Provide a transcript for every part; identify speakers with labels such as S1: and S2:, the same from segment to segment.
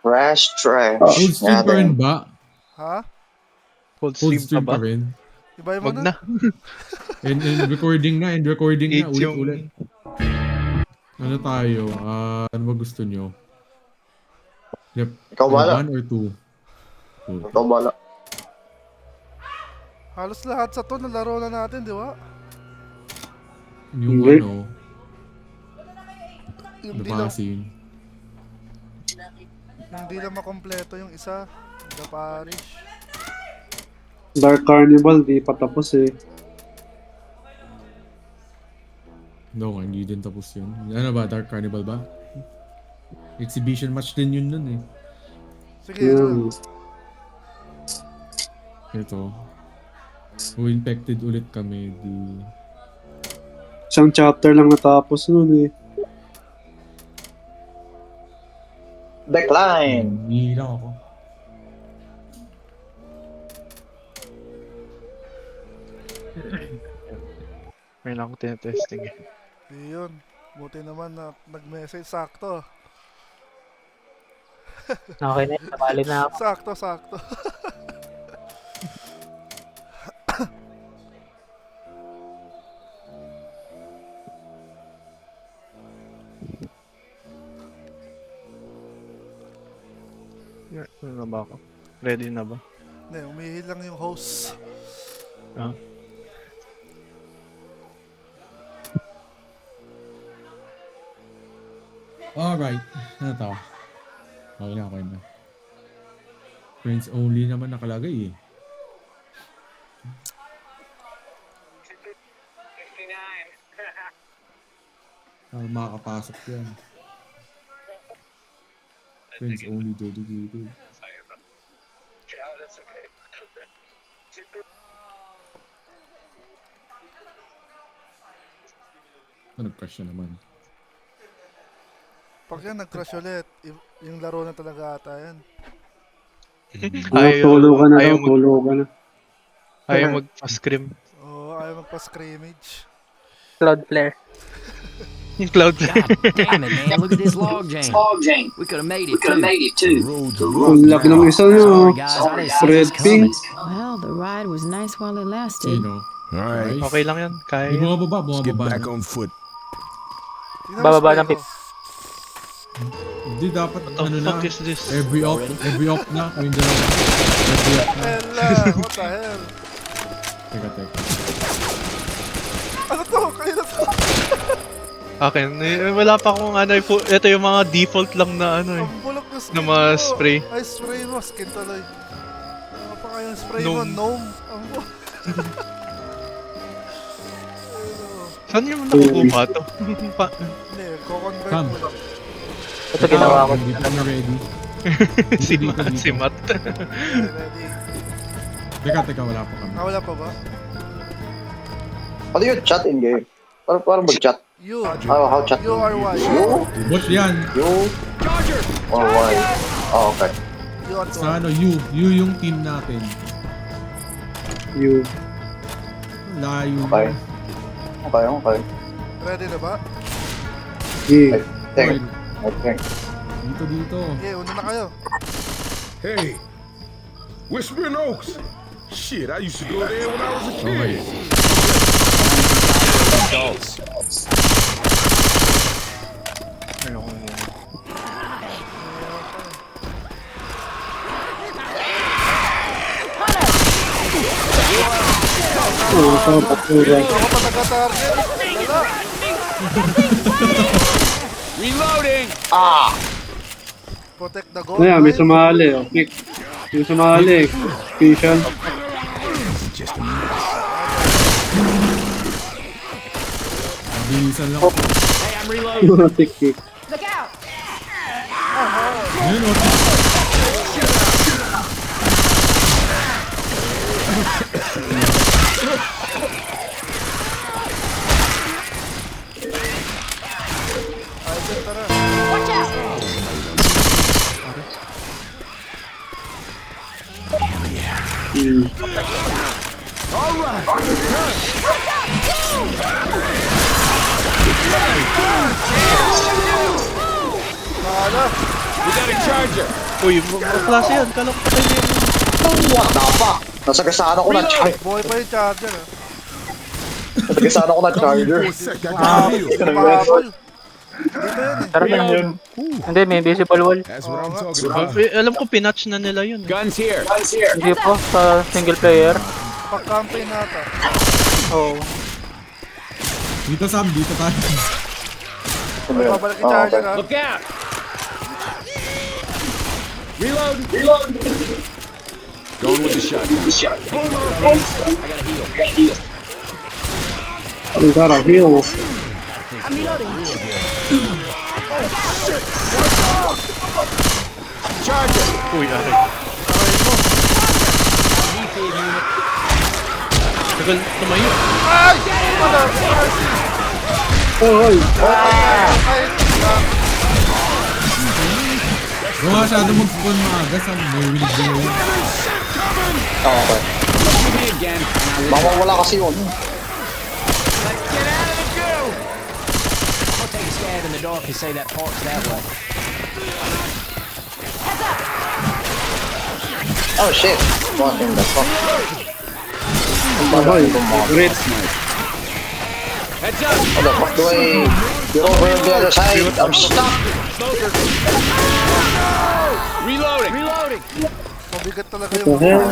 S1: Trash.
S2: Full stream pa rin ba?
S3: Ha?
S4: Full
S2: Full
S4: stream
S2: stream
S4: pa
S2: pa
S4: ba?
S2: rin?
S3: Iba mo
S4: Wag
S3: na.
S4: na.
S2: And recording na,
S4: Age
S2: ulit.
S4: yung...
S2: Ano tayo? Ano ba gusto nyo? Yep.
S1: Ikaw bala.
S2: 1 or 2?
S1: Ikaw bala.
S3: Halos lahat sa to nalaro na natin, di ba?
S2: Yung
S5: Hindi.
S2: ano,
S3: Hindi
S2: the
S3: lang,
S2: passing.
S3: hindi lang makompleto yung isa. The Parish.
S5: Dark Carnival, di pa tapos eh.
S2: No, hindi din tapos yun. Ano ba? Dark Carnival ba? Exhibition match din yun nun eh.
S3: Sige, ano?
S2: Ito. Kung infected ulit kami, di...
S5: Isang chapter lang natapos nun eh.
S1: Decline.
S2: Hindi lang ako.
S4: May lang ako tinetesting eh.
S3: Yun. Buti naman na nag-message. Sakto.
S6: Okay na, tabali na ako.
S3: Sakto.
S4: Ano na ba ako? Ready na ba?
S3: Hindi, umihil lang yung host.
S4: Ah.
S2: Alright. Ano to? Okay na. Friends only naman nakalagay eh. Makakapasok yan. Friends only dedicated. Nag-crash na naman.
S3: Pag yan nag-crash ulit, yung laro na talaga ata yan.
S5: Tulo ka na daw, tulo ka na.
S4: Ayaw magpa-scrim.
S3: Oo, ayaw magpa-scrimmage.
S6: Cloud flare.
S4: Yung cloud.
S7: Damn it, man. Look at this log jam. We could have made it too.
S5: Ang laki ng isa nyo.
S7: Sorry, guys. I didn't see
S5: Red
S7: this
S5: pink.
S7: coming.
S8: Well, the ride was nice while it lasted.
S2: Sino?
S9: Alright,
S2: Nice.
S4: Okay lang yan. Kaya
S2: Di
S4: yan.
S9: let's get
S2: bumababa
S9: back
S2: na.
S9: on foot.
S3: Tingnan mo
S6: Bababa
S3: spray
S6: ng
S3: ko.
S6: pip.
S2: Hindi dapat
S4: What the
S2: ano na.
S4: fuck is this?
S2: Every off na. Kung hindi na. Every off na.
S3: Ella, what the hell?
S2: Teka.
S3: Ano to? Kayo na to?
S4: Akin, wala pa akong ano. Ito yung mga default lang na ano eh.
S3: Ang bulok na skin
S4: Na mga
S3: mo.
S4: spray.
S3: Ay, spray mo. Skin tuloy. Ano pa kayong spray mo?
S4: Gnome.
S3: Gnome. Ang
S4: Saan yung nakukuha to?
S3: Hindi, ko-convert
S2: Come.
S3: mo lang.
S6: Ito ginawa ko.
S2: Hindi pa na ready.
S4: si Matt.
S3: Ready.
S2: Teka, wala pa kami.
S3: Wala pa ba?
S1: How do you chat in game? Parang mag-chat.
S3: You.
S1: How chat?
S3: You are what?
S1: You?
S2: Watch yan.
S1: You? Or why? Oh, okay.
S3: You are
S2: Sa ano, you yung team natin.
S5: You.
S2: Layo.
S1: Okay.
S3: Ready na ba?
S5: Yeah.
S1: Okay.
S2: Dito.
S3: Okay, una na kayo.
S9: Hey, Whispering Oaks. Shit, I used to go there when I was a
S2: Okay.
S9: kid.
S5: Ito, patura.
S3: Ako pa nagka-target. Wala. Protect the goal.
S5: Ayan, may sumali. Oh. Kick. Yung sumali. Official.
S2: Bilisan lang.
S5: Tick kick.
S2: Ayun, okay.
S3: Ayun, tara. Bahala.
S4: Uy, mga klase yan. Kala ko patay na yun.
S1: What the fuck? Nasagasaan ako ng charger.
S3: Buhay pa yung charger ah.
S1: Nasagasaan ako ng charger.
S3: Kapabol. Dito yun eh.
S6: Tara na yun. Hindi, may invisible wall.
S9: That's what I'm talking about.
S4: Alam ko, pinatch na nila yun.
S6: Hindi po, sa single player.
S3: Pag-campaign nata.
S6: Oo.
S2: Dito Sam, dito tayo.
S3: Babalik yung charger ah.
S5: We gotta heal.
S4: Uy, aray. Tagal tumayo.
S3: Ay! Wala!
S5: Hoy!
S3: Ay!
S2: Huwag masyado mag-spawn maaga Sam. May willig din yun.
S1: Okay. Mawawala kasi yun.
S7: I'll take a stab in the dark and say that part's that way.
S1: Oh shit. What in the fuck?
S5: Hoy! Great.
S1: What the fuck do I... You're over on the other side. I'm stuck.
S3: Mabigat talaga
S5: The
S3: yung
S5: hell?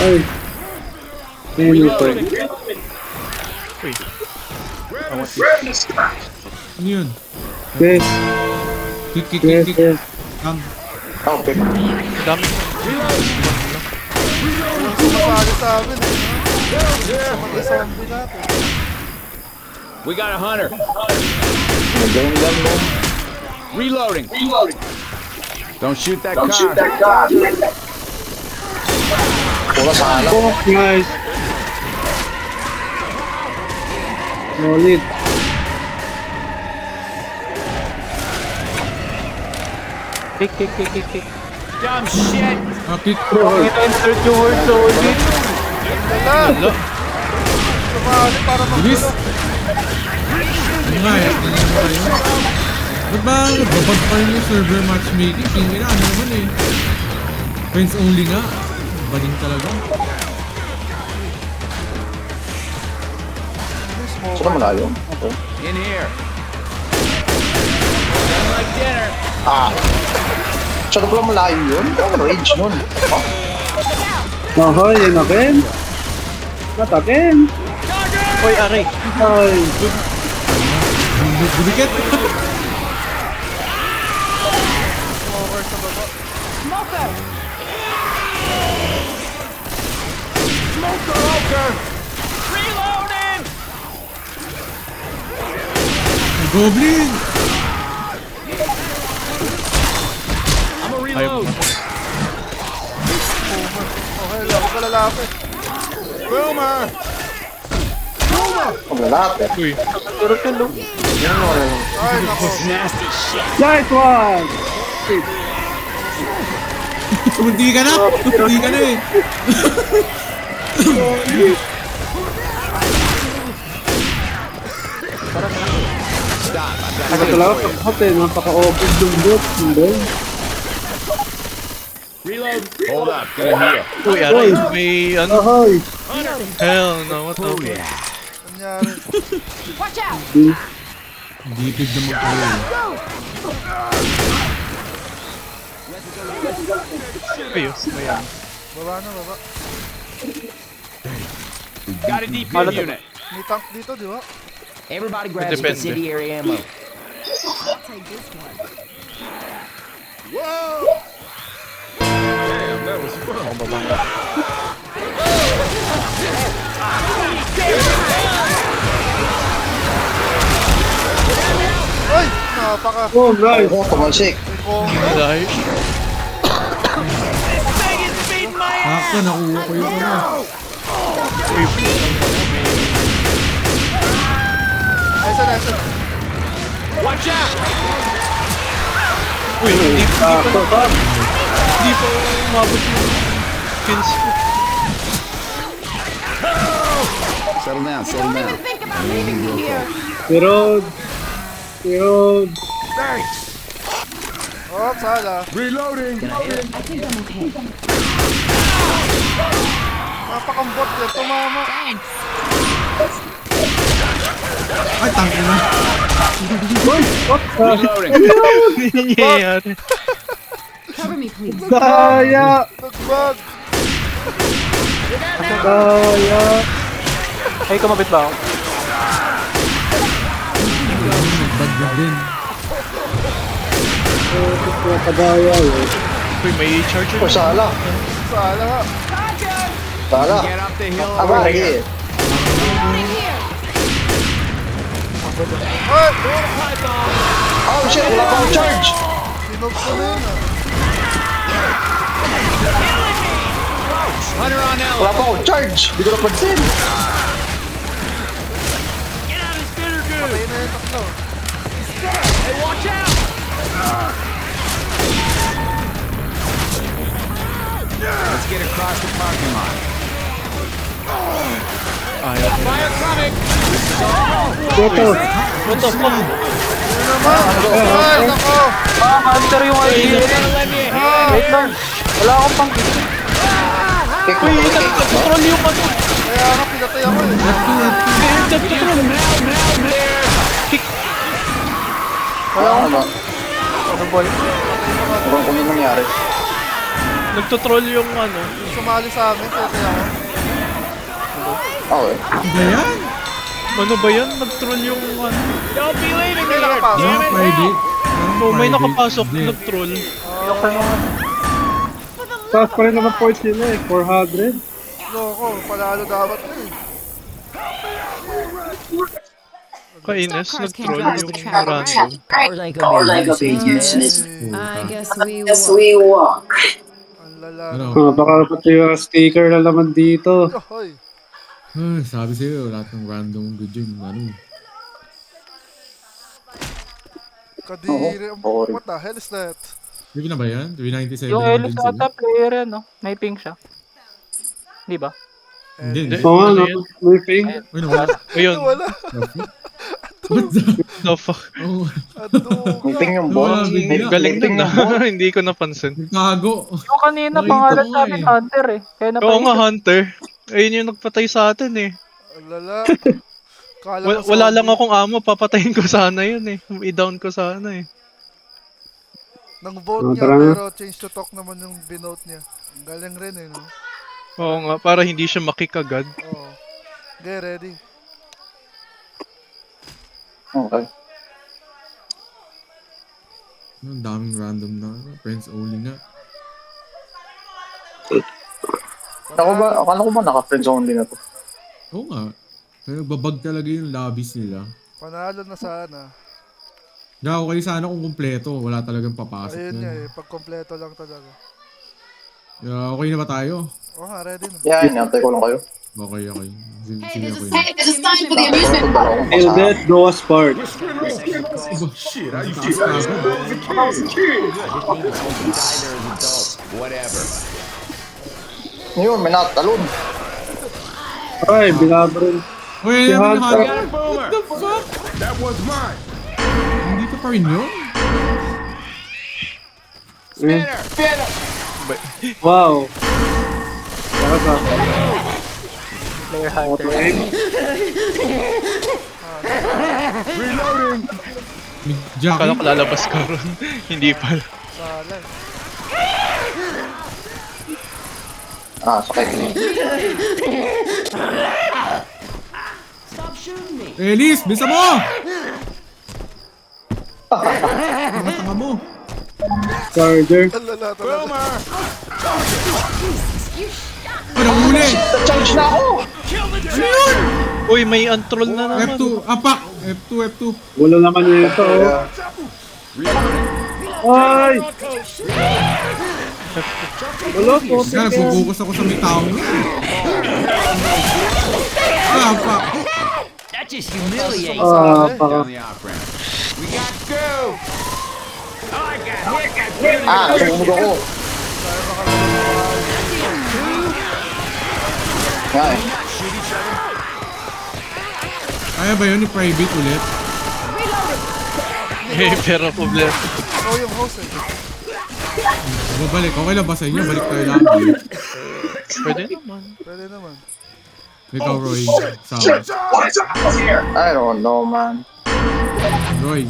S5: Ay. Ayun ito.
S2: Ano yun?
S5: Yes,
S2: Kick, kick,
S5: yes,
S2: kick, kick.
S5: yes.
S2: Sam.
S1: Okay.
S4: Dami.
S3: sumapali sa amin eh. Mag-zombie natin.
S1: Magaling lang mo. Wala sa alam.
S5: Oh, nice. Solid.
S6: Kick, kick, kick, kick, kick.
S2: Ah, kick.
S6: Insert yung word solid.
S3: Wala! Sumali para
S2: Bilis.
S3: mag-gulo.
S2: Ano nga eh, tingnan mo kayo. Ba't ba nagbabag pa rin yung server matchmaking? Tingin na, ano naman eh. Friends only nga. Baling talaga.
S1: Saan na malayo? Okay. Ah. Saan na pala malayo yun? Ang range nun.
S5: Nahoy, yun again. Not again.
S4: Uy, aray.
S5: Ay.
S2: Bumikit. Goblin!
S4: Ayaw mo.
S3: Okay lang, huwag ka lalapit.
S1: Ang lalapit.
S4: Uy,
S6: Turot yun, no?
S3: Ay, nako.
S5: Nice one!
S2: Tumunti ka na! Tumunti ka na eh!
S5: Ako talaga pagkakot eh. Napaka-obvious yung bot. Hindi.
S4: uy, aray. May ano.
S5: Ahoy!
S4: Hell no, what the fuck?
S3: Nangyari.
S2: Gipid naman kayo eh.
S4: Ayos, ayan.
S3: Baba na, baba.
S6: Ano to?
S3: May tank dito, di ba?
S7: Everybody grab some
S4: Depende.
S7: incendiary ammo.
S9: Damn, that was fun.
S3: Ay! Napaka.
S5: Oh, nice!
S1: Oh, tumalsik.
S4: Dahil.
S2: Ako, nakuha ko yung ano.
S3: Ayos na, ayos na.
S4: Uy, hindi
S5: Ako pa.
S4: pa umabot yung kills ko.
S5: Tirod. Tirod.
S3: Oh, sala.
S9: Reloading.
S3: Napakambot yan. Tumama.
S2: Ay, tangin na.
S4: Hindi nangyayari.
S8: Cover me, please.
S5: Daya!
S3: Nagbag.
S5: Daya!
S6: Ay, kumabit ba ako?
S2: Nagbagdag din.
S5: Kadaya eh.
S4: Uy, may charger.
S1: Oh, sala.
S3: Sala nga.
S1: Sala.
S6: Get up the hill.
S1: Ako lagi eh.
S3: Ay!
S1: Oh shit, wala pa akong charge.
S3: Sinog ko na yun ah.
S6: Hunter on L.
S1: Wala pa akong charge. Hindi ko napansin.
S3: Patay na yung taklo.
S6: Hey, watch out! Let's get across the parking lot. Fire coming!
S4: What the fuck?
S3: Ay, nako.
S6: Hunter yung idea. Wait lang. Wala akong pang...
S1: Kick mo, kick mo.
S6: Control yung ano.
S3: Kaya nga pinatay ako eh.
S1: Ano?
S6: Ano boy?
S1: Ano kung yung nangyari?
S4: Nagtotroll yung ano.
S3: Sumali sa amin, pinatay ako.
S1: Okay.
S2: Ano ba yan?
S4: Ano ba yan? Nag-troll yung ano.
S6: Don't be leaving
S3: May nakapasok.
S2: Yung private.
S4: Oh, may nakapasok.
S2: Hindi.
S4: Nag-troll.
S5: Taas pa rin naman points nila eh. 400.
S3: Loko, panalo dapat na eh.
S4: Kainis.
S8: Cars can't
S4: Nag-troll
S8: drive
S4: yung
S8: the track,
S4: random.
S7: Cars ain't gonna be useless.
S8: I guess we walk.
S3: Ang lala.
S2: Ano?
S5: Baka pati yung sticker na naman dito.
S3: Hoy.
S2: Ay, sabi sa'yo, lahat ng random good yun. Ano?
S3: Kadiri.
S1: Oo.
S3: What the hell is that?
S2: Hindi na ba yan? 397
S6: Yung
S2: naman
S6: Elis
S2: din sila.
S6: ata player yan, no? May ping siya. Di ba?
S2: Hindi, hindi.
S5: Oo nga,
S4: Ano
S5: no?
S4: yan?
S5: May ping.
S2: Uy, nawala.
S4: Ayun.
S3: Wala.
S2: What the?
S4: The fuck?
S2: Oh,
S3: Aduga.
S1: Meeting yung
S2: Wala,
S1: boss.
S2: bigla.
S4: Galing
S1: Meeting
S4: nun
S1: yung
S4: na.
S1: boss.
S4: Hindi ko napansin.
S2: nagtago.
S6: Yung kanina,
S2: Nakita
S6: pangalan
S2: ko
S6: sa amin,
S2: eh.
S6: Hunter eh. Kaya
S4: Oo nga,
S6: napaisip.
S4: Hunter. Ayun yung nagpatay sa atin eh.
S3: Ang lala. Kala ko
S4: Wala lang
S3: zombie.
S4: akong amo, papatayin ko sana yun eh. I-down ko sana eh.
S3: Nang vote niya,
S5: Tara na.
S3: pero change to talk naman yung binote niya. Ang galing rin eh, no?
S4: Oo nga, para hindi siya makikagad.
S3: Oo. Okay, ready.
S1: Okay.
S2: Ang daming random na. Friends only nga.
S1: Akala ko ba naka-friend zone din na to?
S2: Oo nga. Kaya nagbabag talaga yung lobbies nila.
S3: Panalo na sana.
S2: Kaya okay sana kung kumpleto. Wala talagang papasok
S3: Ayun
S2: na.
S3: nga eh, pag kompleto lang talaga.
S2: Kaya okay na ba tayo?
S3: Oo nga, ready na.
S1: Yeah, inantay ko lang kayo.
S2: Okay, okay. Sige,
S8: Hey,
S2: sige,
S8: there's a
S2: okay.
S8: there's a sign for the amusement park.
S5: Till death do us part.
S9: Shit, I used
S2: Taas
S9: to
S2: ka agad.
S1: Yun, may nakatalon.
S5: Ay, binabaril.
S2: Uy,
S5: Si
S2: ano yung
S5: Hunter.
S2: Hunter? What the fuck?
S9: That one's mine.
S2: Hindi ka pa rin yun?
S5: Wow. Saka sa
S6: Player Hunter.
S9: Reloading.
S2: May
S4: Akala
S2: Jackie?
S4: ko lalabas ka ron. Hindi pala.
S3: Sala eh.
S1: Ah, sakit.
S2: Elise, bisa mo! Mga tanga mo.
S5: charger.
S3: Ang lala talaga.
S2: Ano, huli?
S1: Na-charge na ako!
S4: Uy, may untroll na naman.
S2: F2, apak! F2, F2.
S5: Wala naman yun ito. Ay! Wala po.
S2: Kaya nagpo-focus ako sa may taong yun. Ah, apak!
S7: That just humiliates.
S5: Ah, paka.
S1: Ah, tumunog ako. Nga eh.
S2: Kaya ba yun ni private ulit?
S4: Pero problema.
S3: Oh, yung host eh.
S2: Babalik. Okay lang ba sa inyo? Balik tayo lobby.
S4: Pwede naman.
S3: Pwede naman.
S2: Ikaw, Roy. Sam.
S1: I don't know, man.
S2: Roy.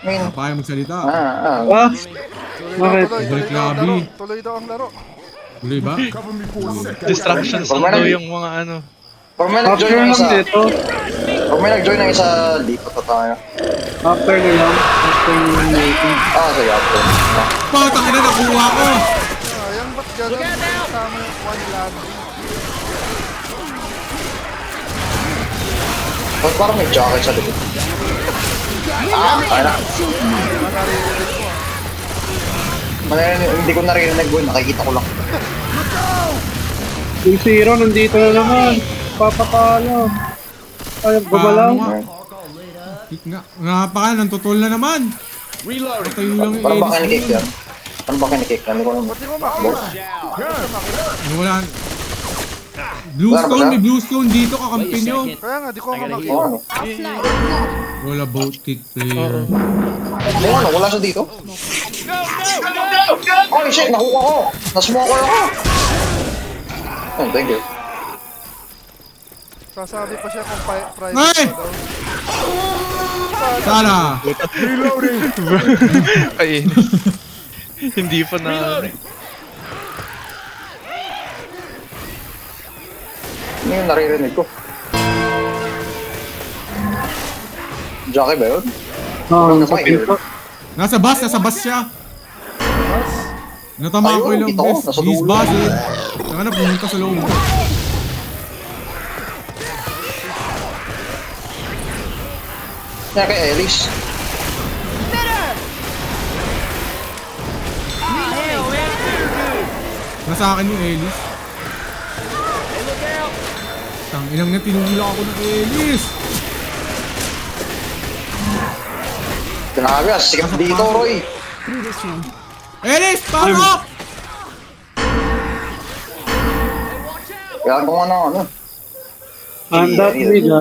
S1: I mean,
S2: Napaya magsalita.
S5: Ah,
S3: Tuloy
S5: Bakit?
S3: daw,
S2: Balik
S3: tuloy daw ang
S2: lobby.
S3: laro. Tuloy daw ang laro.
S2: Tuloy ba?
S9: Cover me for a second.
S4: Distractions
S1: Pag
S4: lang
S1: may
S4: daw
S1: nag-
S4: yung mga ano.
S1: pag may
S5: after
S1: nag-join ng
S5: lang
S1: isa,
S5: dito.
S1: pag may nag-join ng isa, dito pa tayo.
S5: After na lang. After na lang waiting.
S1: Sige, after.
S2: Patang ina, nakuha ko!
S3: Sayang, ba't gano'n? Kasama yung one land.
S1: Ba't parang may jacket sa likod? Kaya na. Hindi ko naririnig, boy. Nakikita ko lang.
S5: Yung zero, nandito na naman. Papapalo. Ay, gumalaw.
S2: Paano nga? Hit nga. Napaka, nantutol na naman. Patayo lang yung
S1: Parang ba
S2: Ellis.
S1: kinikik yan? Parang ba kinikik yan? Hindi ko naman.
S3: Ba't di ko makita?
S2: Wala. Bluestone, may Bluestone dito, kakampi nyo.
S3: Kaya nga, di ko nga
S1: Oo,
S3: makita.
S1: ano?
S2: Wala boat kick player.
S1: Oo, ano? Wala siya dito? Oh, shit! Nakuha ko! Nasmoker ako! Oh, thank you.
S3: Sasabi pa siya kung private
S2: Ay!
S3: pa daw.
S2: Sana!
S4: Ay, hindi pa na.
S1: Ano yung naririnig ko? Jackie ba yun?
S5: Oo,
S1: Ano
S5: sa
S1: ba
S5: pinto.
S2: Nasa bus siya. Natamaan ko
S1: Ayun,
S2: ilang
S1: ito,
S2: beses.
S1: nasa
S2: His
S1: dulo.
S2: bus eh. Saka na pumunta sa loob.
S1: Kaya kay Ellis.
S2: Nasa akin yung Ellis. Tang inang na tinulak ako ng Ellis.
S1: Grabe, sikap dito, Roy.
S2: Ellis, back up!
S1: Kaya ko nga na, ano.
S5: And that nigga.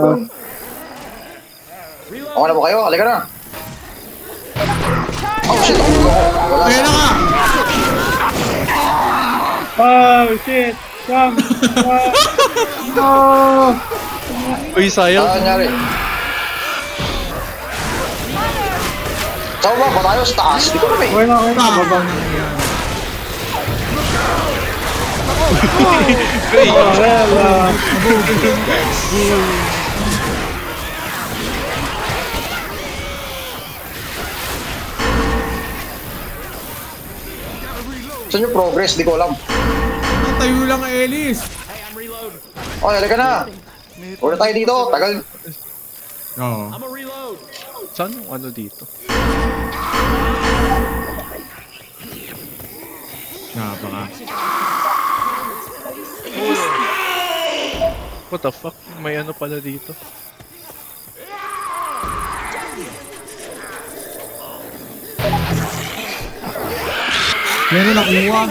S1: Okay na ba kayo? Halika na. Oh, shit. Wala
S2: Kaya na ka!
S5: Oh, shit. Sam. No.
S4: Uy, sayang.
S1: nangyari? Saan ba? Ba tayo sa taas? Di ko na
S5: Okay na, okay na. Baba. Oh, well,
S1: Saan yung progress? Di ko alam.
S2: Tayo lang ang Ellis.
S1: Oh, halika na. Una tayo dito. Tagal.
S2: Oo.
S4: Saan yung ano dito?
S2: Napaka.
S4: What the fuck? May ano pala dito?
S2: Meron nakuha.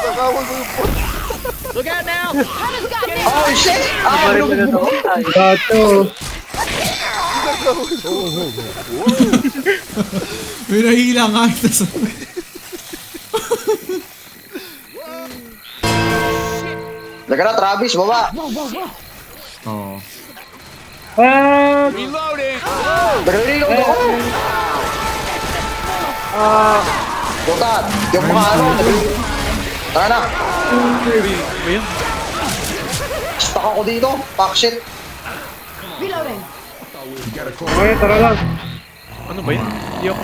S3: Nagawang ko yung pot.
S1: Oh, shit! Ah, ano?
S5: gato.
S2: May nahihila nga.
S1: Halika na, Travis. Baba.
S2: Oo.
S5: Ah,
S1: Nagre-reload ako. Puta, yung mga ano, tara na.
S4: Ayun.
S1: Stuck ako dito. Fuck shit.
S5: okay, tara lang.
S4: Ano ba yun? Hindi ako.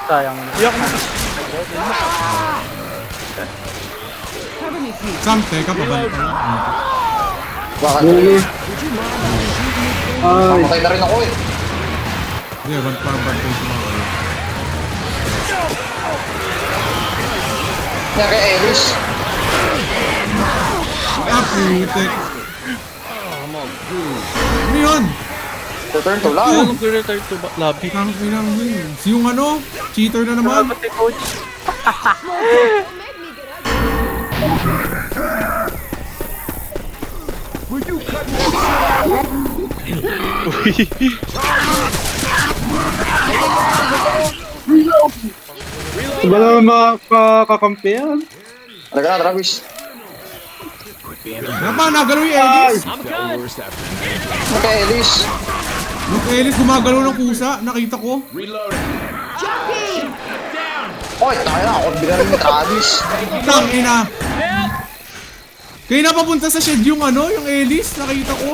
S6: Sayang.
S4: Hindi ako
S2: Sam, teka, pabalik ka.
S1: Bakit?
S5: Buli. Ay,
S1: Patay na rin ako eh.
S2: Hindi, parang bantay sa mga kayo.
S1: Kaya kay Ellis.
S2: Ah, putek. Ano yun?
S1: Return to lab.
S4: Ano return to lobby?
S2: Ang inang yun. Si yung ano, cheater na naman.
S5: Ba naman makakakampi yan?
S1: Talaga na, Travis.
S2: Ano pa, nagalaw yung Ellis?
S1: Okay, Elise.
S2: Yung Ellis gumagalaw ng kusa, nakita ko.
S1: Oy, tayo na. Ako binarin ni Travis.
S2: Tangina. Kaya napapunta sa shed yung ano, yung Ellis, nakita ko.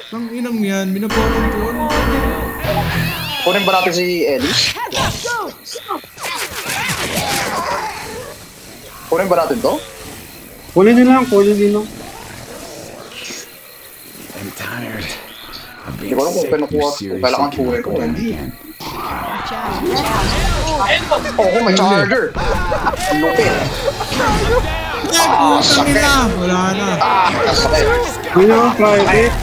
S2: Tanginang yan, binagkakontrol.
S1: Kunin ba natin si Elise? Kunin ba natin to?
S5: Kunin nyo lang, kunin nyo lang.
S1: Hindi ko alam kung pinukuha. Kung kailangan kunin ko. Oo, may charger. Lupit.
S2: Tangina, wala na.
S1: Sakit.
S5: Yun yung private.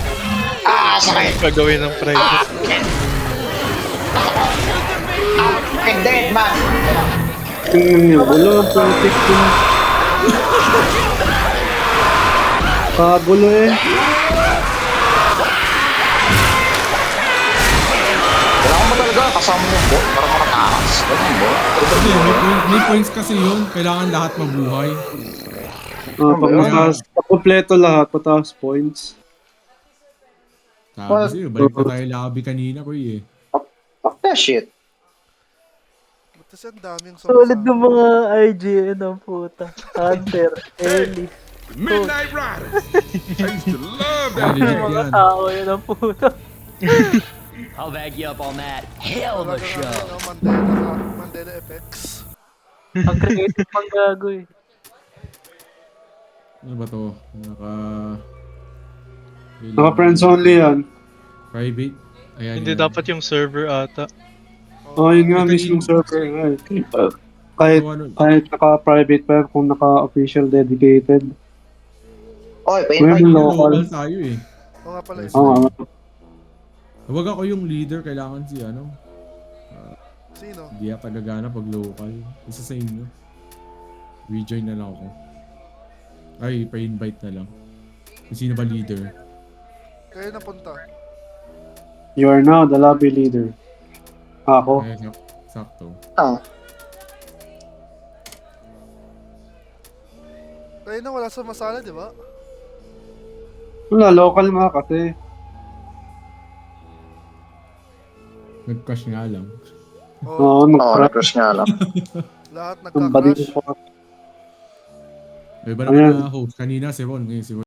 S1: Sakit.
S4: Pagawin ng private.
S1: I'm dead, man.
S5: Tingnan nyo, gulo, private ko. Kagulo eh.
S1: Kailangan mo talaga kasama yung bot para makatakas. Ganun ba?
S2: Kasi may points kasi yun, kailangan lahat mabuhay.
S5: Pag mataas, kompleto lahat, pataas points.
S2: Sabi sa'yo, balik na tayo lobby kanina ko eh.
S1: Fuck that shit.
S3: Tapos ang daming
S6: Solid ng mga IGN ang puta. Hunter, Ellie.
S9: Midnight Riders. I used to love that.
S2: Legit
S6: Mga
S2: yan.
S6: tao yun ang puta.
S7: I'll back you up on that. Hell of a show.
S3: Mandela effects.
S6: Ang creative pang gago eh.
S2: Ano ba to?
S5: Naka friends only yan.
S2: Private? Ayan.
S4: Hindi
S2: yan.
S4: dapat yung server ata.
S5: Oh, yun nga, mismong server nga eh. Kahit naka-private pa yan, kung naka-official dedicated.
S1: Oy,
S5: Well,
S1: pa-invite mo.
S2: Local tayo eh.
S3: Oo nga pala.
S5: Oo nga.
S2: Huwag ako yung leader, kailangan si ano.
S3: Sino?
S2: Hindi yata gagana pag local. Isa sa inyo. Rejoin na lang ako. Ay, pa-invite na lang. Kung sino ba leader?
S3: Kaya napunta.
S5: You are now the lobby leader. Ako.
S2: Ay, sakto.
S3: Kaya na wala sa masala, di ba?
S5: Wala, local nga kasi.
S2: Nag-crush nga lang.
S5: Oo,
S1: Oo,
S5: nag-crack.
S1: na-crush nga lang.
S3: Lahat
S5: Ang body
S3: nagka-crash.
S5: ko.
S2: May iba naman na host. Kanina si Ron, ngayon si Ron.